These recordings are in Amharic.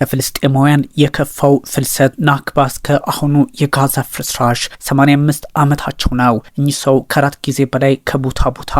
ከፍልስጤማውያን የከፋው ፍልሰት ናክባ እስከ አሁኑ የጋዛ ፍርስራሽ 85 ዓመታቸው ነው። እኚህ ሰው ከአራት ጊዜ በላይ ከቦታ ቦታ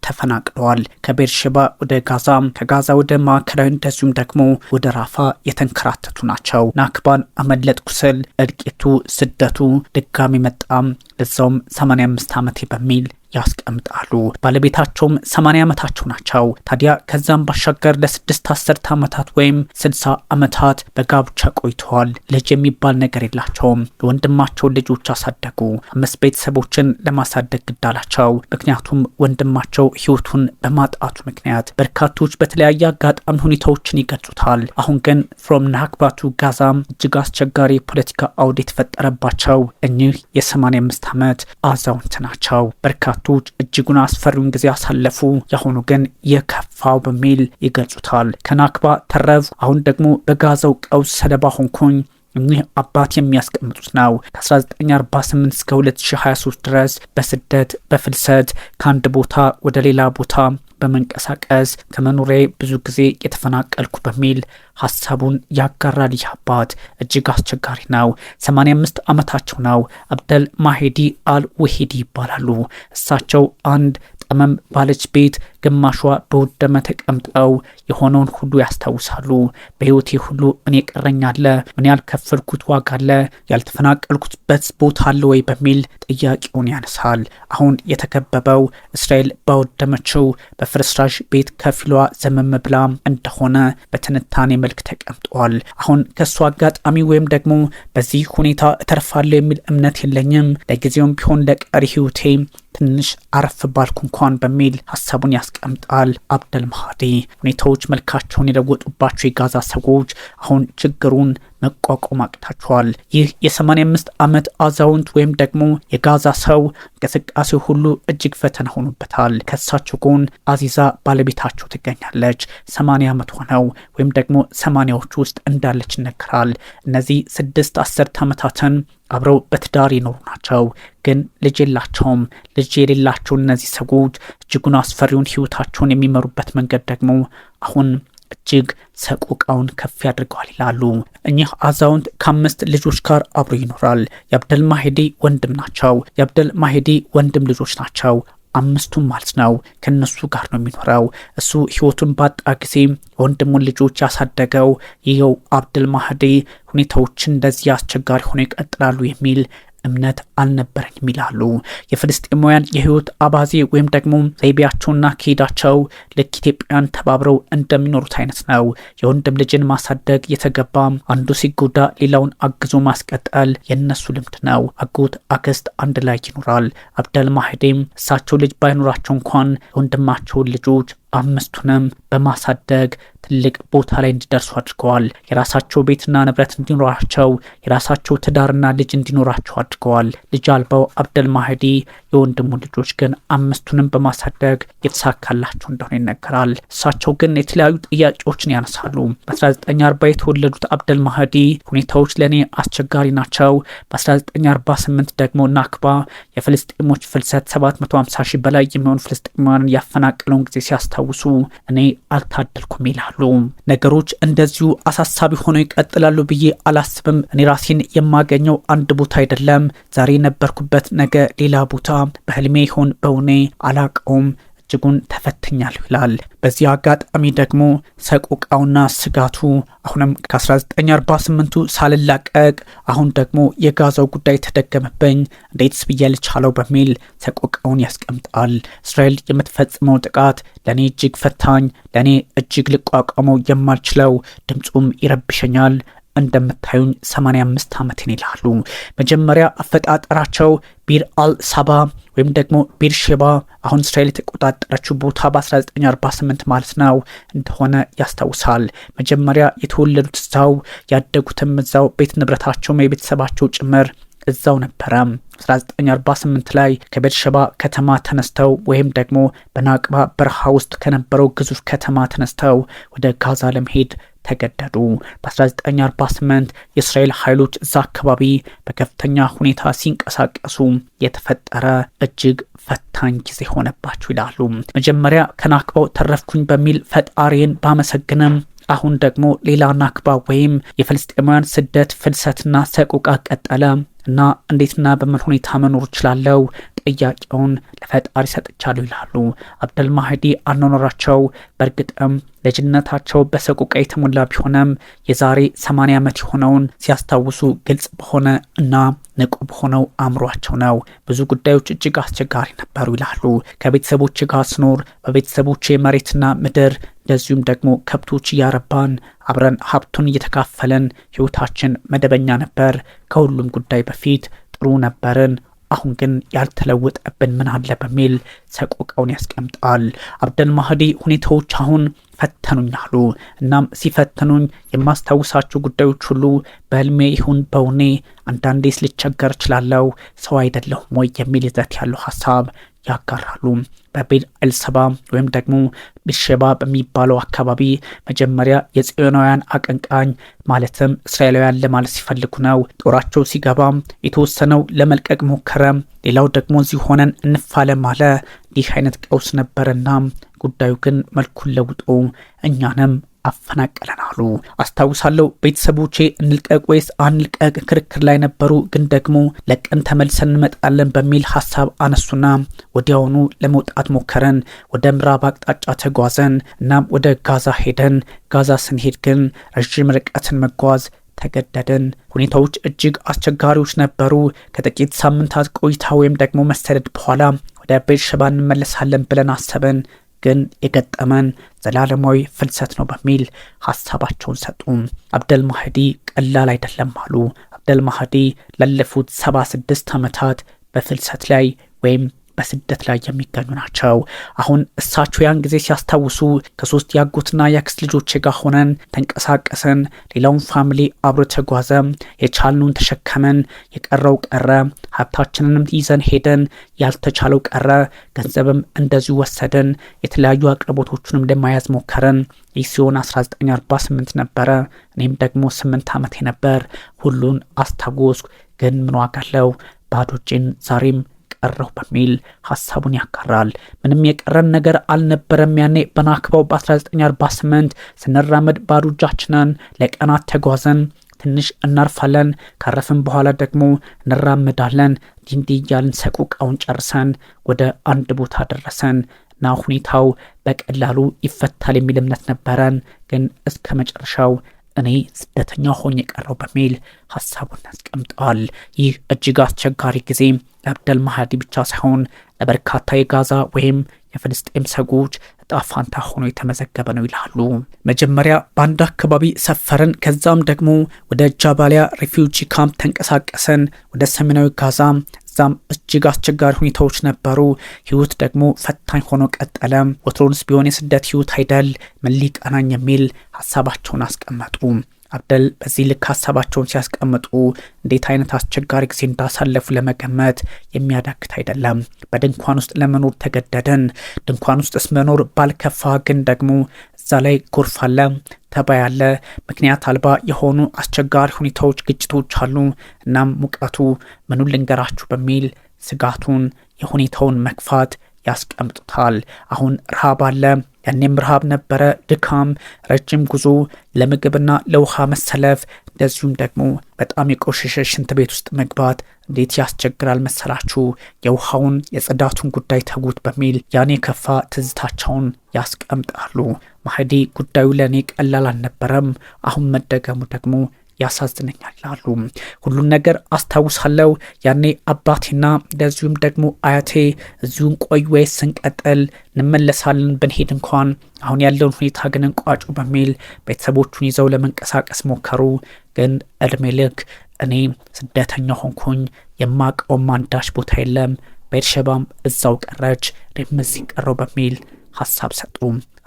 ተፈናቅለዋል። ከቤርሼባ ወደ ጋዛ፣ ከጋዛ ወደ ማዕከላዊ እንደዚሁም ደግሞ ወደ ራፋ የተንከራተቱ ናቸው። ናክባን አመለጥኩ ስል እልቂቱ፣ ስደቱ ድጋሚ መጣም፣ ለዛውም 85 ዓመቴ በሚል ያስቀምጣሉ። ባለቤታቸውም 80 ዓመታቸው ናቸው። ታዲያ ከዛም ባሻገር ለ6 አስርተ ዓመታት ወይም 60 ዓመታት በጋብቻ ቆይተዋል። ልጅ የሚባል ነገር የላቸውም። የወንድማቸውን ልጆች አሳደጉ። 5 ቤተሰቦችን ለማሳደግ ግዳላቸው። ምክንያቱም ወንድማቸው ሕይወቱን በማጣቱ ምክንያት በርካቶች በተለያየ አጋጣሚ ሁኔታዎችን ይገልጹታል። አሁን ግን ፍሮም ናክባቱ ጋዛ እጅግ አስቸጋሪ የፖለቲካ አውድ የተፈጠረባቸው እኚህ የ85 ዓመት አዛውንት ናቸው። በርካቶች እጅጉን አስፈሪውን ጊዜ አሳለፉ። ያሁኑ ግን የከፋው በሚል ይገልጹታል። ከናክባ ተረፍ፣ አሁን ደግሞ በጋዛው ቀውስ ሰለባ ሆንኩኝ። እኚህ አባት የሚያስቀምጡት ነው። ከ1948 እስከ 2023 ድረስ በስደት በፍልሰት ከአንድ ቦታ ወደ ሌላ ቦታ በመንቀሳቀስ ከመኖሬ ብዙ ጊዜ የተፈናቀልኩ በሚል ሀሳቡን ያጋራል። ይህ አባት እጅግ አስቸጋሪ ነው። 85 ዓመታቸው ነው። አብደል ማሄዲ አል ወሂዲ ይባላሉ። እሳቸው አንድ ጠመም ባለች ቤት ግማሿ በወደመ ተቀምጠው የሆነውን ሁሉ ያስታውሳሉ። በህይወቴ ሁሉ ምን የቀረኛለ? ምን ያልከፈልኩት ዋጋ አለ? ያልተፈናቀልኩበት ቦታ አለ ወይ? በሚል ጥያቄውን ያነሳል። አሁን የተከበበው እስራኤል ባወደመችው በፍርስራሽ ቤት ከፊሏ ዘመም ብላ እንደሆነ በትንታኔ መልክ ተቀምጧል። አሁን ከሱ አጋጣሚ ወይም ደግሞ በዚህ ሁኔታ እተርፋለሁ የሚል እምነት የለኝም። ለጊዜውም ቢሆን ለቀሪ ህይወቴ ትንሽ አረፍ ባልኩ እንኳን በሚል ሀሳቡን ያስቀምጣል። አብደል ማህዲ ሁኔታዎች መልካቸውን የለወጡባቸው የጋዛ ሰዎች አሁን ችግሩን መቋቋም አቅታቸዋል። ይህ የ85 ዓመት አዛውንት ወይም ደግሞ የጋዛ ሰው እንቅስቃሴው ሁሉ እጅግ ፈተና ሆኖበታል። ከሳቸው ጎን አዚዛ ባለቤታቸው ትገኛለች። 80 ዓመት ሆነው ወይም ደግሞ 80ዎቹ ውስጥ እንዳለች ይነገራል። እነዚህ 6 አስርተ ዓመታትን አብረው በትዳር ይኖሩ ናቸው፣ ግን ልጅ የላቸውም። ልጅ የሌላቸው እነዚህ ሰዎች እጅጉን አስፈሪውን ህይወታቸውን የሚመሩበት መንገድ ደግሞ አሁን እጅግ ሰቆቃውን ከፍ ያድርገዋል ይላሉ። እኚህ አዛውንት ከ5 ልጆች ጋር አብሮ ይኖራል። የአብደል ማሄዲ ወንድም ናቸው። የአብደል ማሄዲ ወንድም ልጆች ናቸው። 5ቱም ማለት ነው። ከነሱ ጋር ነው የሚኖረው። እሱ ህይወቱን ባጣ ጊዜ የወንድሙን ልጆች ያሳደገው ይኸው አብደል ማህዲ ሁኔታዎችን እንደዚህ አስቸጋሪ ሆነው ይቀጥላሉ የሚል እምነት አልነበረኝም ይላሉ። የፍልስጤማውያን የህይወት አባዜ ወይም ደግሞ ዘይቤያቸውና ከሄዳቸው ልክ ኢትዮጵያን ተባብረው እንደሚኖሩት አይነት ነው። የወንድም ልጅን ማሳደግ የተገባ፣ አንዱ ሲጎዳ ሌላውን አግዞ ማስቀጠል የነሱ ልምድ ነው። አጎት አክስት አንድ ላይ ይኖራል። አብደል ማህዲም እሳቸው ልጅ ባይኖራቸው እንኳን የወንድማቸውን ልጆች 5ቱንም በማሳደግ ትልቅ ቦታ ላይ እንዲደርሱ አድርገዋል። የራሳቸው ቤትና ንብረት እንዲኖራቸው፣ የራሳቸው ትዳርና ልጅ እንዲኖራቸው አድርገዋል። ልጅ አልባው አብደል ማህዲ የወንድሙ ልጆች ግን 5ቱንም በማሳደግ የተሳካላቸው እንደሆነ ይነገራል። እሳቸው ግን የተለያዩ ጥያቄዎችን ያነሳሉ። በ1940 የተወለዱት አብደል ማህዲ ሁኔታዎች ለእኔ አስቸጋሪ ናቸው። በ1948 ደግሞ ናክባ የፍልስጤሞች ፍልሰት 750 ሺህ በላይ የሚሆኑ ፍልስጤማውያንን ያፈናቀለውን ጊዜ ሲያስታውሱ እኔ አልታደልኩም ይላሉ። ነገሮች እንደዚሁ አሳሳቢ ሆነው ይቀጥላሉ ብዬ አላስብም። እኔ ራሴን የማገኘው አንድ ቦታ አይደለም። ዛሬ የነበርኩበት ነገ ሌላ ቦታ፣ በህልሜ ይሆን በውኔ አላቀውም። እጅጉን ተፈትኛለሁ ይላል። በዚህ አጋጣሚ ደግሞ ሰቆቃውና ስጋቱ አሁንም ከ1948ቱ ሳልላቀቅ አሁን ደግሞ የጋዛው ጉዳይ ተደገመብኝ፣ እንዴትስ ብዬ ልቻለው በሚል ሰቆቃውን ያስቀምጣል። እስራኤል የምትፈጽመው ጥቃት ለእኔ እጅግ ፈታኝ፣ ለእኔ እጅግ ልቋቋመው የማልችለው፣ ድምፁም ይረብሸኛል። እንደምታዩኝ 85 ዓመትን ይላሉ። መጀመሪያ አፈጣጠራቸው ቢር አል ሳባ ወይም ደግሞ ቤርሼባ አሁን እስራኤል የተቆጣጠረችው ቦታ በ1948 ማለት ነው እንደሆነ ያስታውሳል። መጀመሪያ የተወለዱት እዛው፣ ያደጉትም እዛው፣ ቤት ንብረታቸውም የቤተሰባቸው ጭምር እዛው ነበረ። 1948 ላይ ከቤርሼባ ከተማ ተነስተው ወይም ደግሞ በናቅባ በረሃ ውስጥ ከነበረው ግዙፍ ከተማ ተነስተው ወደ ጋዛ ለመሄድ ተገደዱ። በ1948 የእስራኤል ኃይሎች እዛ አካባቢ በከፍተኛ ሁኔታ ሲንቀሳቀሱ የተፈጠረ እጅግ ፈታኝ ጊዜ ሆነባቸው ይላሉ። መጀመሪያ ከናቅባው ተረፍኩኝ በሚል ፈጣሪን ባመሰግንም አሁን ደግሞ ሌላ ናክባ ወይም የፍልስጤማውያን ስደት ፍልሰትና ሰቆቃ ቀጠለ እና እንዴትና በምን ሁኔታ መኖር እችላለሁ ጥያቄውን ለፈጣሪ ሰጥቻለሁ ይላሉ አብደል ማህዲ። አኗኗራቸው በእርግጥም ልጅነታቸው በሰቆቃ የተሞላ ቢሆንም የዛሬ 80 ዓመት የሆነውን ሲያስታውሱ ግልጽ በሆነ እና ንቁ በሆነው አእምሯቸው ነው። ብዙ ጉዳዮች እጅግ አስቸጋሪ ነበሩ ይላሉ። ከቤተሰቦች ጋር ስኖር በቤተሰቦች መሬትና ምድር እንደዚሁም ደግሞ ከብቶች እያረባን አብረን ሀብቱን እየተካፈለን ህይወታችን መደበኛ ነበር። ከሁሉም ጉዳይ በፊት ጥሩ ነበርን። አሁን ግን ያልተለወጠብን ምን አለ በሚል ሰቆቃውን ያስቀምጣል። አብደል ማህዲ ሁኔታዎች አሁን ፈተኑኝ አሉ። እናም ሲፈተኑኝ የማስታውሳቸው ጉዳዮች ሁሉ በህልሜ ይሁን በውኔ አንዳንዴስ ልቸገር እችላለሁ፣ ሰው አይደለሁም ወይ የሚል ይዘት ያለው ሀሳብ ያጋራሉ። በቤል አልሰባ ወይም ደግሞ ቤርሼባ በሚባለው አካባቢ መጀመሪያ የጽዮናውያን አቀንቃኝ ማለትም እስራኤላውያን ለማለት ሲፈልጉ ነው። ጦራቸው ሲገባ የተወሰነው ለመልቀቅ ሞከረ፣ ሌላው ደግሞ እዚህ ሆነን እንፋለም አለ። እንዲህ አይነት ቀውስ ነበርና ጉዳዩ ግን መልኩን ለውጦ እኛንም አፈናቀለን አሉ። አስታውሳለሁ ቤተሰቦቼ እንልቀቅ ወይስ አንልቀቅ ክርክር ላይ ነበሩ። ግን ደግሞ ለቀን ተመልሰን እንመጣለን በሚል ሀሳብ አነሱና ወዲያውኑ ለመውጣት ሞከረን። ወደ ምዕራብ አቅጣጫ ተጓዘን። እናም ወደ ጋዛ ሄደን ጋዛ ስንሄድ ግን ረዥም ርቀትን መጓዝ ተገደድን። ሁኔታዎች እጅግ አስቸጋሪዎች ነበሩ። ከጥቂት ሳምንታት ቆይታ ወይም ደግሞ መሰደድ በኋላ ወደ ቤርሼባ እንመለሳለን ብለን አሰብን። ግን የገጠመን ዘላለማዊ ፍልሰት ነው በሚል ሀሳባቸውን ሰጡ። አብደል ማህዲ ቀላል አይደለም አሉ። አብደል ማህዲ ላለፉት 76 ዓመታት በፍልሰት ላይ ወይም በስደት ላይ የሚገኙ ናቸው። አሁን እሳቸው ያን ጊዜ ሲያስታውሱ ከ3 ያጎትና ያክስት ልጆች ጋር ሆነን ተንቀሳቀስን። ሌላውን ፋሚሊ አብሮ ተጓዘ። የቻልነውን ተሸከመን፣ የቀረው ቀረ። ሀብታችንንም ይዘን ሄደን፣ ያልተቻለው ቀረ። ገንዘብም እንደዚሁ ወሰደን። የተለያዩ አቅርቦቶቹንም ለማያዝ ሞከረን። ይህ ሲሆን 1948 ነበረ። እኔም ደግሞ 8 ዓመቴ ነበር። ሁሉን አስታወስኩ። ግን ምን ዋጋ አለው? ባዶ እጄን ዛሬም ቀረው በሚል ሀሳቡን ያጋራል። ምንም የቀረን ነገር አልነበረም። ያኔ በናክባው በ1948 ስንራመድ ባዶ እጃችንን ለቀናት ተጓዘን። ትንሽ እናርፋለን፣ ካረፍን በኋላ ደግሞ እንራመዳለን። እንዲህ እያልን ሰቆቃውን ጨርሰን ወደ አንድ ቦታ ደረሰን እና ሁኔታው በቀላሉ ይፈታል የሚል እምነት ነበረን። ግን እስከ መጨረሻው እኔ ስደተኛ ሆኜ የቀረው በሚል ሀሳቡን ያስቀምጠዋል። ይህ እጅግ አስቸጋሪ ጊዜ ለአብደል ማህዲ ብቻ ሳይሆን ለበርካታ የጋዛ ወይም የፍልስጤም ሰዎች እጣ ፋንታ ሆኖ የተመዘገበ ነው ይላሉ። መጀመሪያ በአንድ አካባቢ ሰፈርን። ከዛም ደግሞ ወደ ጃባሊያ ሪፊውጂ ካምፕ ተንቀሳቀሰን ወደ ሰሜናዊ ጋዛ። እዛም እጅግ አስቸጋሪ ሁኔታዎች ነበሩ። ህይወት ደግሞ ፈታኝ ሆኖ ቀጠለ። ወትሮንስ ቢሆን የስደት ህይወት አይደል ምን ሊቀናኝ የሚል ሀሳባቸውን አስቀመጡ። አብደል በዚህ ልክ ሀሳባቸውን ሲያስቀምጡ እንዴት አይነት አስቸጋሪ ጊዜ እንዳሳለፉ ለመገመት የሚያዳግት አይደለም። በድንኳን ውስጥ ለመኖር ተገደደን። ድንኳን ውስጥ መኖር ባልከፋ፣ ግን ደግሞ እዛ ላይ ጎርፍ አለ፣ ተባይ አለ፣ ምክንያት አልባ የሆኑ አስቸጋሪ ሁኔታዎች፣ ግጭቶች አሉ። እናም ሙቀቱ ምኑን ልንገራችሁ በሚል ስጋቱን የሁኔታውን መክፋት ያስቀምጡታል። አሁን ረሃብ አለ፣ ያኔም ረሃብ ነበረ፣ ድካም፣ ረጅም ጉዞ፣ ለምግብና ለውሃ መሰለፍ፣ እንደዚሁም ደግሞ በጣም የቆሸሸ ሽንት ቤት ውስጥ መግባት እንዴት ያስቸግራል መሰላችሁ። የውሃውን የጽዳቱን ጉዳይ ተጉት በሚል ያኔ ከፋ ትዝታቸውን ያስቀምጣሉ። ማህዲ ጉዳዩ ለእኔ ቀላል አልነበረም፣ አሁን መደገሙ ደግሞ ያሳዝነኛል አሉ። ሁሉን ነገር አስታውሳለሁ። ያኔ አባቴና እንደዚሁም ደግሞ አያቴ እዚሁን ቆይ ወይስ ስንቀጥል እንመለሳለን፣ ብንሄድ እንኳን አሁን ያለውን ሁኔታ ግን እንቋጩ በሚል ቤተሰቦቹን ይዘው ለመንቀሳቀስ ሞከሩ። ግን እድሜ ልክ እኔ ስደተኛ ሆንኩኝ። የማቀውም አንዳች ቦታ የለም። ቤርሼባም እዛው ቀረች፣ እኔም እዚህ ቀረው በሚል ሀሳብ ሰጡ።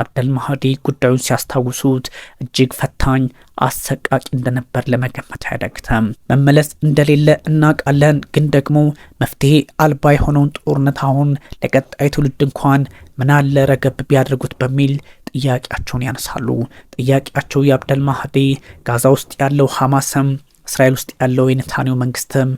አብደል ማህዲ ጉዳዩን ሲያስታውሱት እጅግ ፈታኝ አሰቃቂ እንደነበር ለመገመት አያዳግተም። መመለስ እንደሌለ እናውቃለን፣ ግን ደግሞ መፍትሄ አልባ የሆነውን ጦርነት አሁን ለቀጣይ ትውልድ እንኳን ምናለ ረገብ ቢያደርጉት በሚል ጥያቄያቸውን ያነሳሉ። ጥያቄያቸው የአብደል ማህዲ ጋዛ ውስጥ ያለው ሐማስም እስራኤል ውስጥ ያለው የኔታንያሁ መንግስትም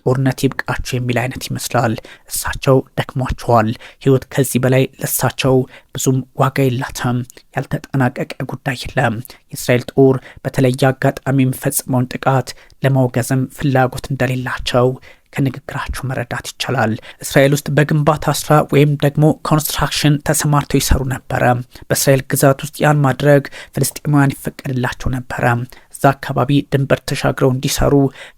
ጦርነት ይብቃቸው የሚል አይነት ይመስላል። እሳቸው ደክሟቸዋል። ህይወት ከዚህ በላይ ለሳቸው ብዙም ዋጋ የላትም። ያልተጠናቀቀ ጉዳይ የለም። የእስራኤል ጦር በተለየ አጋጣሚ የሚፈጽመውን ጥቃት ለማውገዝም ፍላጎት እንደሌላቸው ከንግግራቸው መረዳት ይቻላል። እስራኤል ውስጥ በግንባታ ስራ ወይም ደግሞ ኮንስትራክሽን ተሰማርተው ይሰሩ ነበረ። በእስራኤል ግዛት ውስጥ ያን ማድረግ ፍልስጤማውያን ይፈቀድላቸው ነበረ። እዛ አካባቢ ድንበር ተሻግረው እንዲሰሩ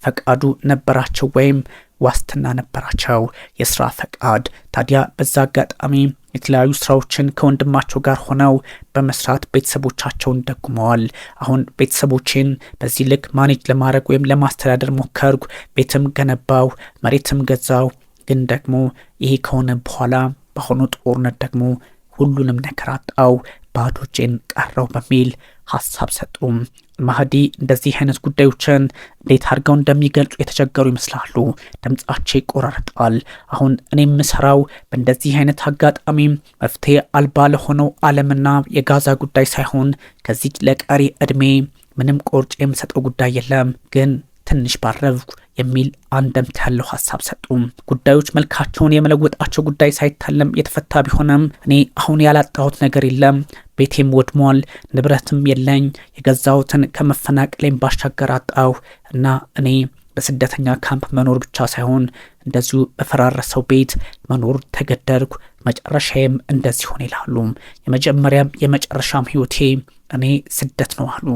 ፈቃዱ ነበራቸው ወይም ዋስትና ነበራቸው፣ የስራ ፈቃድ። ታዲያ በዛ አጋጣሚ የተለያዩ ስራዎችን ከወንድማቸው ጋር ሆነው በመስራት ቤተሰቦቻቸውን ደጉመዋል። አሁን ቤተሰቦችን በዚህ ልክ ማኔጅ ለማድረግ ወይም ለማስተዳደር ሞከርኩ፣ ቤትም ገነባው፣ መሬትም ገዛው። ግን ደግሞ ይሄ ከሆነ በኋላ በአሁኑ ጦርነት ደግሞ ሁሉንም ነገር አጣው፣ ባዶ እጄን ቀረው በሚል ሀሳብ ሰጡም። ማህዲ እንደዚህ አይነት ጉዳዮችን እንዴት አድርገው እንደሚገልጹ የተቸገሩ ይመስላሉ። ድምጻቸው ይቆራረጣል። አሁን እኔ የምሰራው በእንደዚህ አይነት አጋጣሚ መፍትሄ አልባ ለሆነው ዓለምና የጋዛ ጉዳይ ሳይሆን ከዚህ ለቀሪ እድሜ ምንም ቆርጬ የምሰጠው ጉዳይ የለም፣ ግን ትንሽ ባረብኩ የሚል አንደምታ ያለው ሀሳብ ሰጡም። ጉዳዮች መልካቸውን የመለወጣቸው ጉዳይ ሳይታለም የተፈታ ቢሆንም እኔ አሁን ያላጣሁት ነገር የለም። ቤቴም ወድሟል፣ ንብረትም የለኝ፣ የገዛሁትን ከመፈናቀሌም ባሻገር አጣሁ እና እኔ በስደተኛ ካምፕ መኖር ብቻ ሳይሆን እንደዚሁ በፈራረሰው ቤት መኖር ተገደድኩ። መጨረሻዬም እንደዚህ ሆነ ይላሉ። የመጀመሪያም የመጨረሻም ህይወቴ እኔ ስደት ነው አሉ።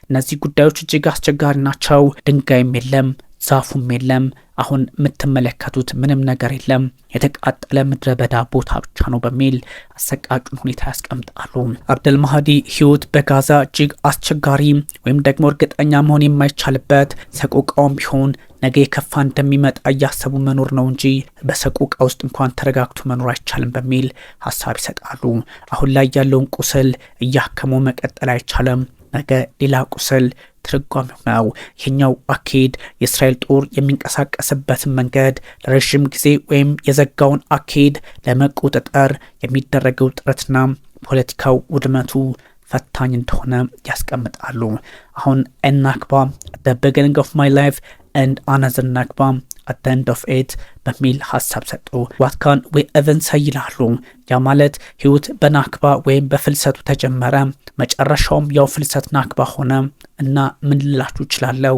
እነዚህ ጉዳዮች እጅግ አስቸጋሪ ናቸው። ድንጋይም የለም፣ ዛፉም የለም። አሁን የምትመለከቱት ምንም ነገር የለም፣ የተቃጠለ ምድረ በዳ ቦታ ብቻ ነው በሚል አሰቃቂውን ሁኔታ ያስቀምጣሉ። አብደል ማህዲ ህይወት በጋዛ እጅግ አስቸጋሪ ወይም ደግሞ እርግጠኛ መሆን የማይቻልበት ሰቆቃውም ቢሆን ነገ የከፋ እንደሚመጣ እያሰቡ መኖር ነው እንጂ በሰቆቃ ውስጥ እንኳን ተረጋግቶ መኖር አይቻልም በሚል ሀሳብ ይሰጣሉ። አሁን ላይ ያለውን ቁስል እያከሙ መቀጠል አይቻልም። ነገ ሌላ ቁስል ትርጓሜው ነው። ይህኛው አካሄድ የእስራኤል ጦር የሚንቀሳቀስበትን መንገድ ለረዥም ጊዜ ወይም የዘጋውን አካሄድ ለመቆጣጠር የሚደረገው ጥረትና ፖለቲካው ውድመቱ ፈታኝ እንደሆነ ያስቀምጣሉ። አሁን ናክባ the beginning of my life and another ናክባ at the end of it በሚል ሀሳብ ሰጡ። what can we even say ይላሉ። ያ ማለት ህይወት በናክባ ወይም በፍልሰቱ ተጀመረ፣ መጨረሻውም ያው ፍልሰት ናክባ ሆነ እና ምን ልላችሁ እችላለሁ።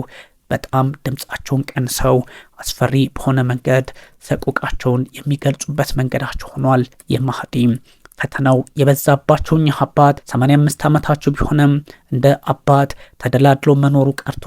በጣም ድምጻቸውን ቀንሰው አስፈሪ በሆነ መንገድ ሰቆቃቸውን የሚገልጹበት መንገዳቸው ሆኗል። የማህዲ ፈተናው የበዛባቸው እኚህ አባት 85 ዓመታቸው ቢሆንም እንደ አባት ተደላድሎ መኖሩ ቀርቶ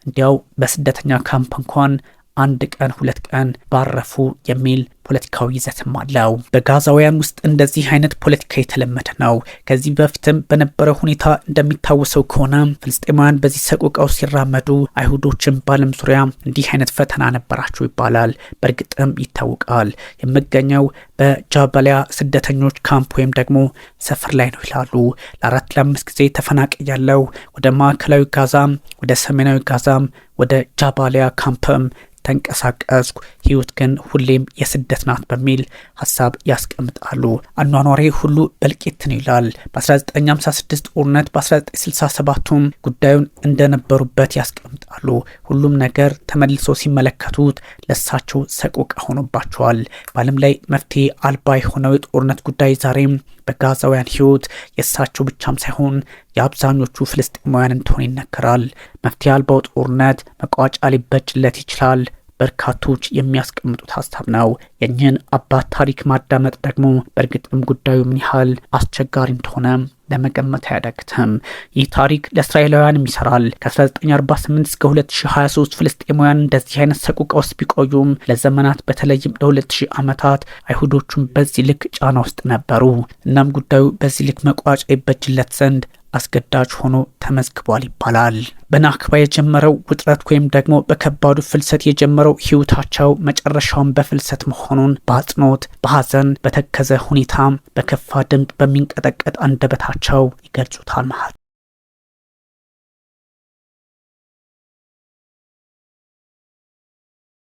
እንዲያው በስደተኛ ካምፕ እንኳን አንድ ቀን ሁለት ቀን ባረፉ የሚል ፖለቲካዊ ይዘትም አለው። በጋዛውያን ውስጥ እንደዚህ አይነት ፖለቲካ የተለመደ ነው። ከዚህ በፊትም በነበረው ሁኔታ እንደሚታወሰው ከሆነ ፍልስጤማውያን በዚህ ሰቆቃው ሲራመዱ አይሁዶችን በዓለም ዙሪያ እንዲህ አይነት ፈተና ነበራቸው ይባላል። በእርግጥም ይታወቃል። የምገኘው በጃባሊያ ስደተኞች ካምፕ ወይም ደግሞ ሰፈር ላይ ነው ይላሉ። ለ4 ለ5 ጊዜ ተፈናቅያለሁ። ወደ ማዕከላዊ ጋዛም ወደ ሰሜናዊ ጋዛም ወደ ጃባሊያ ካምፕም ተንቀሳቀስኩ። ህይወት ግን ሁሌም የስደት ናት በሚል ሀሳብ ያስቀምጣሉ። አኗኗሬ ሁሉ በልቂት ነው ይላል። በ1956 ጦርነት በ1967ቱም ጉዳዩን እንደነበሩበት ያስቀምጣሉ። ሁሉም ነገር ተመልሶ ሲመለከቱት ለሳቸው ሰቆቃ ሆኖባቸዋል። በዓለም ላይ መፍትሄ አልባ የሆነው የጦርነት ጉዳይ ዛሬም በጋዛውያን ህይወት የእሳቸው ብቻም ሳይሆን የአብዛኞቹ ፍልስጤማውያን እንደሆነ ይነገራል። መፍትሄ አልባው ጦርነት መቋጫ ሊበጅለት ይችላል በርካቶች የሚያስቀምጡት ሀሳብ ነው። የእኚህን አባት ታሪክ ማዳመጥ ደግሞ በእርግጥም ጉዳዩ ምን ያህል አስቸጋሪ እንደሆነ ለመገመት አያዳግትም። ይህ ታሪክ ለእስራኤላውያንም ይሰራል። ከ1948 እስከ 2023 ፍልስጤማውያን እንደዚህ አይነት ሰቆቃ ውስጥ ቢቆዩም ለዘመናት በተለይም ለ2000 ዓመታት አይሁዶቹም በዚህ ልክ ጫና ውስጥ ነበሩ። እናም ጉዳዩ በዚህ ልክ መቋጫ ይበጅለት ዘንድ አስገዳጅ ሆኖ ተመዝግቧል ይባላል። በናክባ የጀመረው ውጥረት ወይም ደግሞ በከባዱ ፍልሰት የጀመረው ህይወታቸው መጨረሻውን በፍልሰት መሆኑን በአጽንኦት በሐዘን በተከዘ ሁኔታ በከፋ ድምፅ በሚንቀጠቀጥ አንደበታቸው ይገልጹታል።